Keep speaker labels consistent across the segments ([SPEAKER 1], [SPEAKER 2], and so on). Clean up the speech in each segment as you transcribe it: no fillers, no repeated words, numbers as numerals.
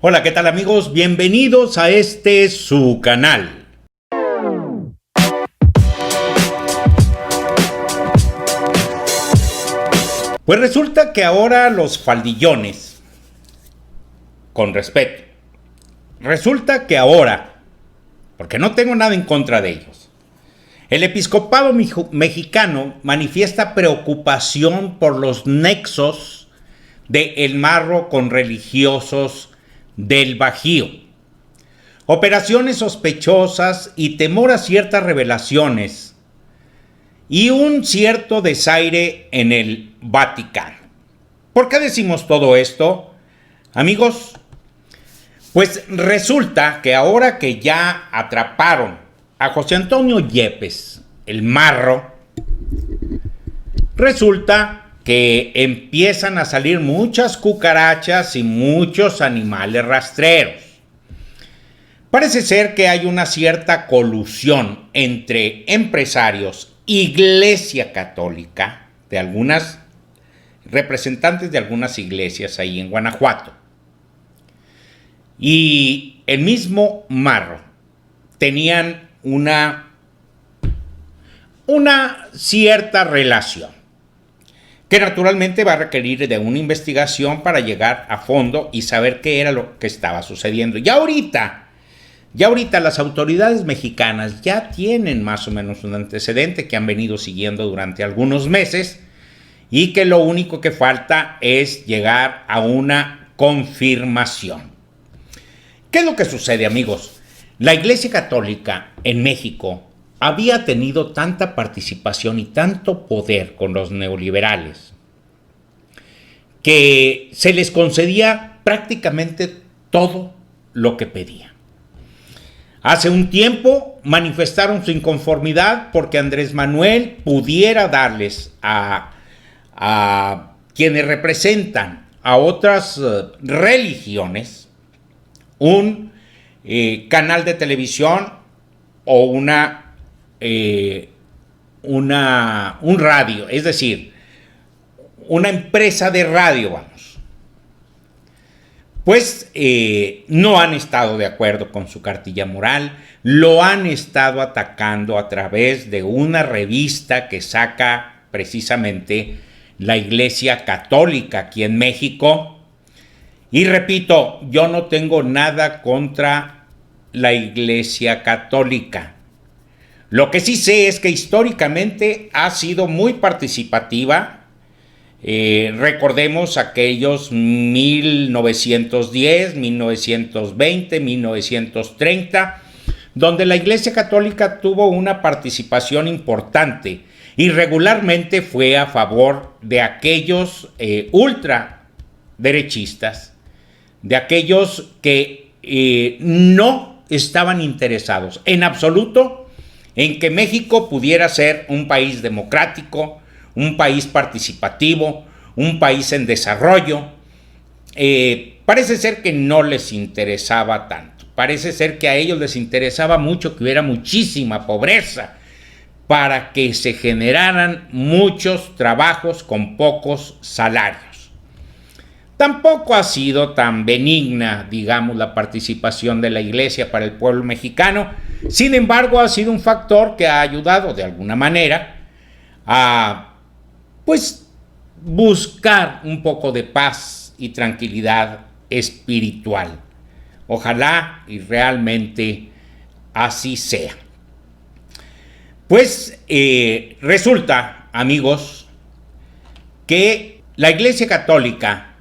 [SPEAKER 1] Hola, ¿qué tal amigos? Bienvenidos a su canal. Pues resulta que ahora los faldillones, con respeto, resulta que ahora, porque no tengo nada en contra de ellos, el episcopado mexicano manifiesta preocupación por los nexos de El Marro con religiosos del Bajío, operaciones sospechosas y temor a ciertas revelaciones y un cierto desaire en el Vaticano. ¿Por qué decimos todo esto, amigos? Pues resulta que ahora que ya atraparon a José Antonio Yepes, el Marro, resulta que empiezan a salir muchas cucarachas y muchos animales rastreros. Parece ser que hay una cierta colusión entre empresarios, Iglesia Católica, de algunas representantes de algunas iglesias ahí en Guanajuato, y el mismo Marro. Tenían una cierta relación, que naturalmente va a requerir de una investigación para llegar a fondo y saber qué era lo que estaba sucediendo. Ya ahorita las autoridades mexicanas ya tienen más o menos un antecedente que han venido siguiendo durante algunos meses y que lo único que falta es llegar a una confirmación. ¿Qué es lo que sucede, amigos? La Iglesia Católica en México había tenido tanta participación y tanto poder con los neoliberales que se les concedía prácticamente todo lo que pedían. Hace un tiempo manifestaron su inconformidad porque Andrés Manuel pudiera darles a quienes representan a otras religiones un canal de televisión o un radio, es decir, una empresa de radio, vamos. Pues no han estado de acuerdo con su cartilla moral, lo han estado atacando a través de una revista que saca precisamente la Iglesia Católica aquí en México. Y repito, yo no tengo nada contra la Iglesia Católica. Lo que sí sé es que históricamente ha sido muy participativa. Recordemos aquellos 1910, 1920, 1930, donde la Iglesia Católica tuvo una participación importante y regularmente fue a favor de aquellos ultraderechistas, de aquellos que no estaban interesados en absoluto en que México pudiera ser un país democrático, un país participativo, un país en desarrollo. Parece ser que no les interesaba tanto. Parece ser que a ellos les interesaba mucho que hubiera muchísima pobreza para que se generaran muchos trabajos con pocos salarios. Tampoco ha sido tan benigna, digamos, la participación de la Iglesia para el pueblo mexicano. Sin embargo, ha sido un factor que ha ayudado de alguna manera a, pues, buscar un poco de paz y tranquilidad espiritual. Ojalá y realmente así sea. Pues resulta, amigos, que la Iglesia Católica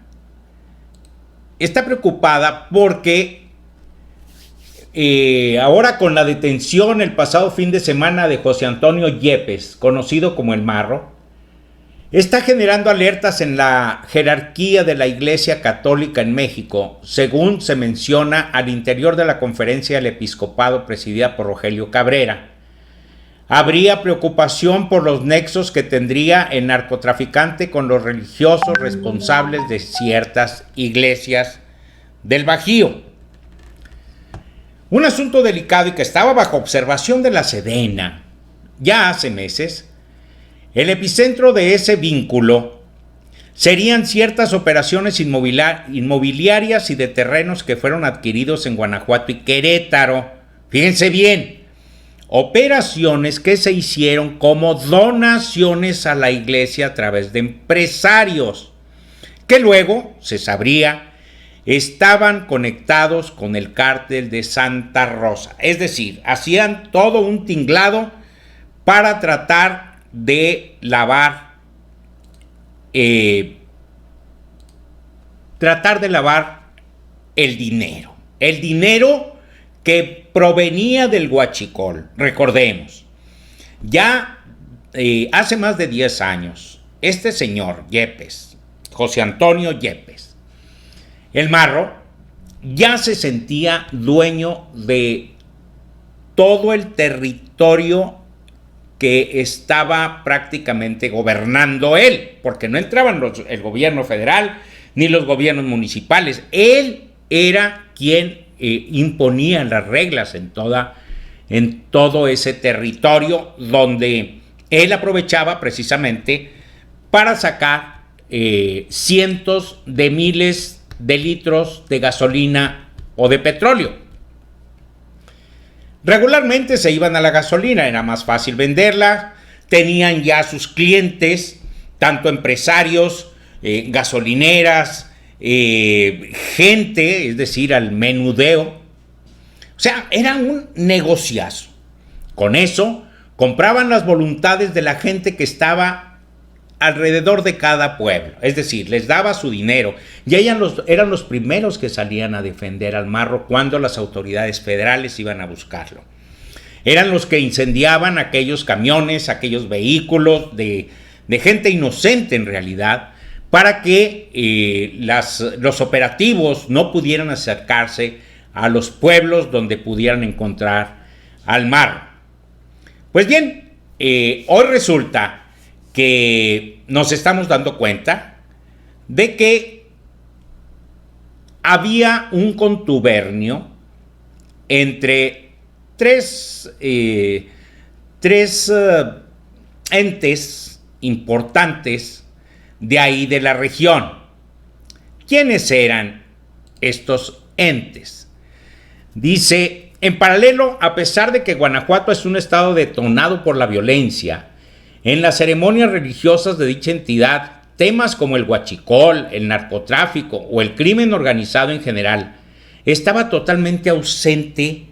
[SPEAKER 1] está preocupada porque ahora con la detención el pasado fin de semana de José Antonio Yepes, conocido como el Marro, está generando alertas en la jerarquía de la Iglesia Católica en México, según se menciona al interior de la conferencia del episcopado presidida por Rogelio Cabrera. Habría preocupación por los nexos que tendría el narcotraficante con los religiosos responsables de ciertas iglesias del Bajío. Un asunto delicado y que estaba bajo observación de la Sedena ya hace meses. El epicentro de ese vínculo serían ciertas operaciones inmobiliarias y de terrenos que fueron adquiridos en Guanajuato y Querétaro. Fíjense bien, operaciones que se hicieron como donaciones a la iglesia a través de empresarios, que luego se sabría estaban conectados con el cártel de Santa Rosa. Es decir, hacían todo un tinglado para tratar de lavar el dinero. El dinero que provenía del huachicol. Recordemos, ya hace más de 10 años, este señor Yepes, José Antonio Yepes, el Marro, ya se sentía dueño de todo el territorio que estaba prácticamente gobernando él, porque no entraban el gobierno federal ni los gobiernos municipales. Él era quien imponía las reglas en todo ese territorio, donde él aprovechaba precisamente para sacar cientos de miles de litros de gasolina o de petróleo. Regularmente se iban a la gasolina, era más fácil venderla, tenían ya sus clientes, tanto empresarios, gasolineras, gente, es decir, al menudeo. O sea, era un negociazo. Con eso compraban las voluntades de la gente que estaba alrededor de cada pueblo, es decir, les daba su dinero, y eran los primeros que salían a defender al Marro cuando las autoridades federales iban a buscarlo. Eran los que incendiaban aquellos camiones, aquellos vehículos de gente inocente en realidad, para que los operativos no pudieran acercarse a los pueblos donde pudieran encontrar al Marro. Pues bien, hoy resulta que nos estamos dando cuenta de que había un contubernio entre tres entes importantes de ahí de la región. ¿Quiénes eran estos entes? Dice, en paralelo, a pesar de que Guanajuato es un estado detonado por la violencia, en las ceremonias religiosas de dicha entidad, temas como el huachicol, el narcotráfico o el crimen organizado en general estaba totalmente ausente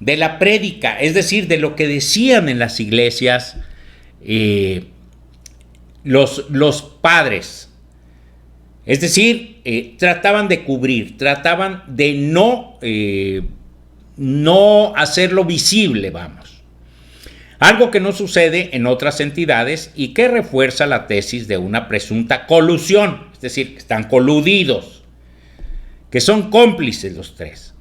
[SPEAKER 1] de la prédica, es decir, de lo que decían en las iglesias los padres. Es decir, trataban de cubrir, trataban de no hacerlo visible, vamos. Algo que no sucede en otras entidades y que refuerza la tesis de una presunta colusión, es decir, que están coludidos, que son cómplices los tres.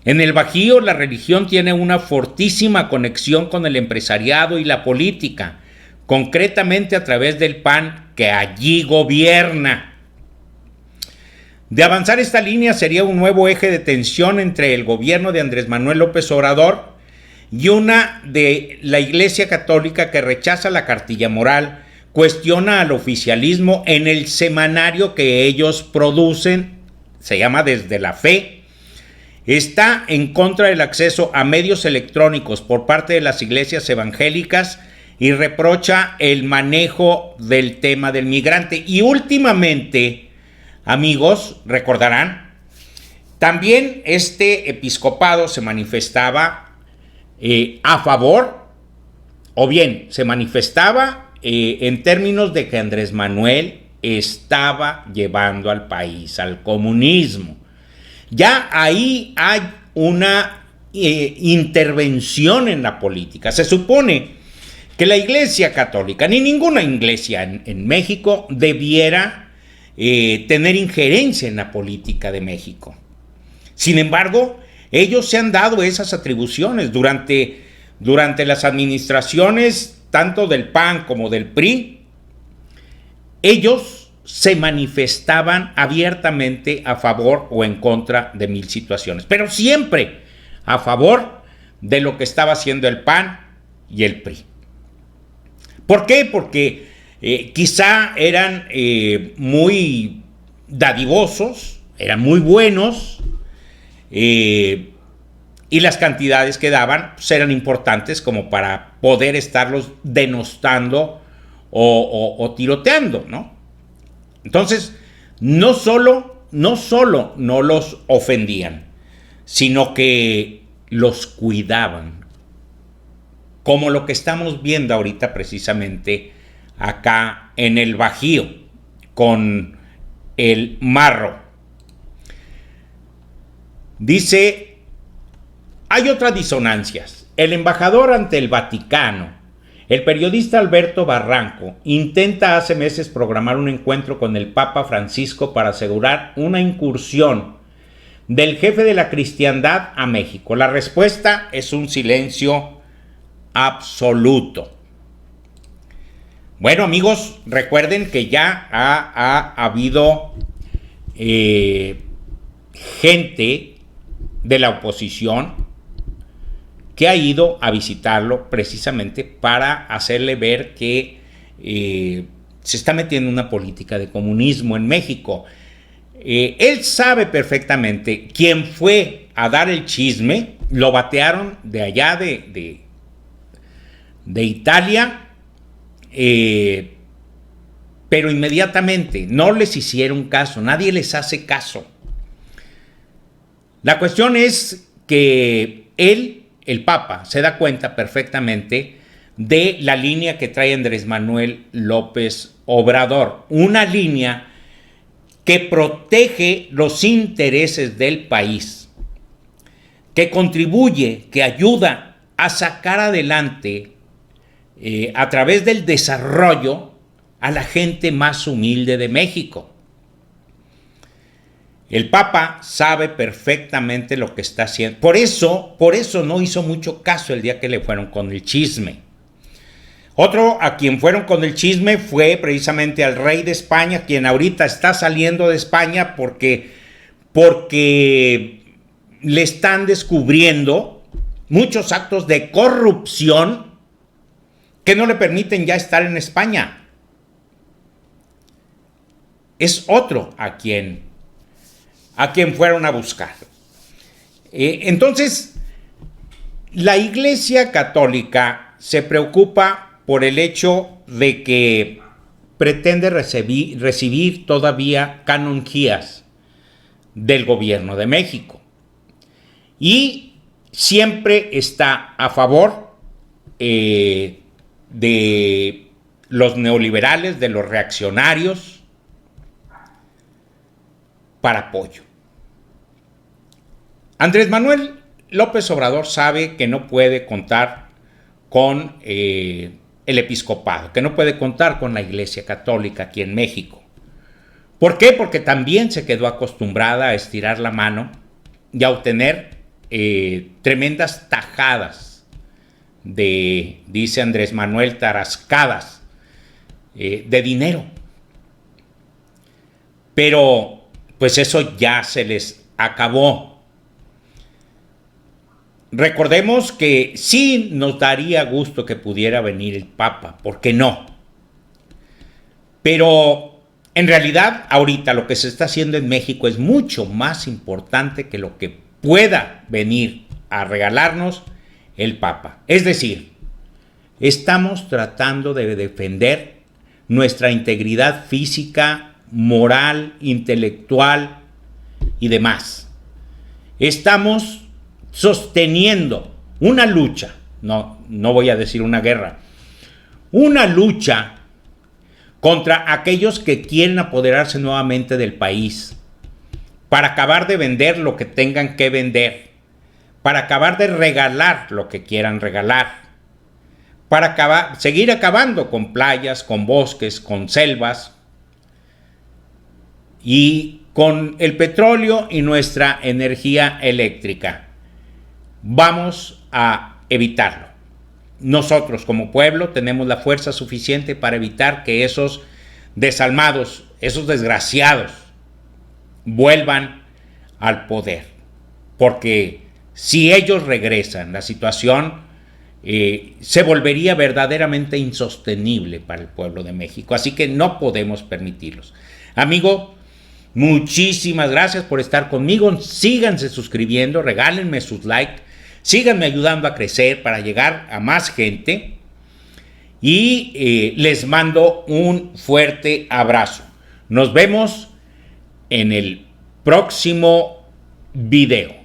[SPEAKER 1] En el Bajío, la religión tiene una fortísima conexión con el empresariado y la política, concretamente a través del PAN que allí gobierna. De avanzar esta línea sería un nuevo eje de tensión entre el gobierno de Andrés Manuel López Obrador y una de la Iglesia Católica que rechaza la cartilla moral, cuestiona al oficialismo en el semanario que ellos producen, se llama Desde la Fe, está en contra del acceso a medios electrónicos por parte de las iglesias evangélicas y reprocha el manejo del tema del migrante. Y últimamente, amigos, recordarán, también este episcopado se manifestaba a favor, o bien se manifestaba en términos de que Andrés Manuel estaba llevando al país al comunismo. Ya ahí hay una intervención en la política. Se supone que la Iglesia Católica, ni ninguna iglesia en México, debiera tener injerencia en la política de México. Sin embargo, ellos se han dado esas atribuciones durante las administraciones tanto del PAN como del PRI. Ellos se manifestaban abiertamente a favor o en contra de mil situaciones, pero siempre a favor de lo que estaba haciendo el PAN y el PRI. ¿Por qué? Porque Quizá eran muy dadivosos, eran muy buenos, y las cantidades que daban pues, eran importantes como para poder estarlos denostando o tiroteando, ¿no? Entonces, no solo no los ofendían, sino que los cuidaban, como lo que estamos viendo ahorita precisamente acá en el Bajío, con el marro. Dice, hay otras disonancias. El embajador ante el Vaticano, el periodista Alberto Barranco, intenta hace meses programar un encuentro con el Papa Francisco para asegurar una incursión del jefe de la cristiandad a México. La respuesta es un silencio absoluto. Bueno, amigos, recuerden que ya ha habido gente de la oposición que ha ido a visitarlo precisamente para hacerle ver que se está metiendo una política de comunismo en México. Él sabe perfectamente quién fue a dar el chisme, lo batearon de allá de Italia, pero inmediatamente no les hicieron caso, nadie les hace caso. La cuestión es que él, el Papa, se da cuenta perfectamente de la línea que trae Andrés Manuel López Obrador, una línea que protege los intereses del país, que contribuye, que ayuda a sacar adelante a través del desarrollo a la gente más humilde de México. El Papa sabe perfectamente lo que está haciendo. Por eso no hizo mucho caso el día que le fueron con el chisme. Otro a quien fueron con el chisme fue precisamente al rey de España, quien ahorita está saliendo de España porque le están descubriendo muchos actos de corrupción que no le permiten ya estar en España. Es otro a quien fueron a buscar. Entonces, la Iglesia Católica se preocupa por el hecho de que pretende recibir todavía canonjías del gobierno de México. Y siempre está a favor de los neoliberales, de los reaccionarios, para apoyo. Andrés Manuel López Obrador sabe que no puede contar con el episcopado, que no puede contar con la Iglesia Católica aquí en México. ¿Por qué? Porque también se quedó acostumbrada a estirar la mano y a obtener tremendas tajadas dice Andrés Manuel, tarascadas de dinero. Pero pues eso ya se les acabó. Recordemos que sí nos daría gusto que pudiera venir el Papa, ¿por qué no? Pero en realidad ahorita lo que se está haciendo en México es mucho más importante que lo que pueda venir a regalarnos el Papa. Es decir, estamos tratando de defender nuestra integridad física, moral, intelectual y demás. Estamos sosteniendo una lucha, no voy a decir una guerra, una lucha contra aquellos que quieren apoderarse nuevamente del país, para acabar de vender lo que tengan que vender, para acabar de regalar lo que quieran regalar, para seguir acabando con playas, con bosques, con selvas y con el petróleo y nuestra energía eléctrica. Vamos a evitarlo. Nosotros como pueblo tenemos la fuerza suficiente para evitar que esos desalmados, esos desgraciados, vuelvan al poder. Porque si ellos regresan, la situación se volvería verdaderamente insostenible para el pueblo de México. Así que no podemos permitirlos. Amigo, muchísimas gracias por estar conmigo. Síganse suscribiendo, regálenme sus likes, síganme ayudando a crecer para llegar a más gente. Y les mando un fuerte abrazo. Nos vemos en el próximo video.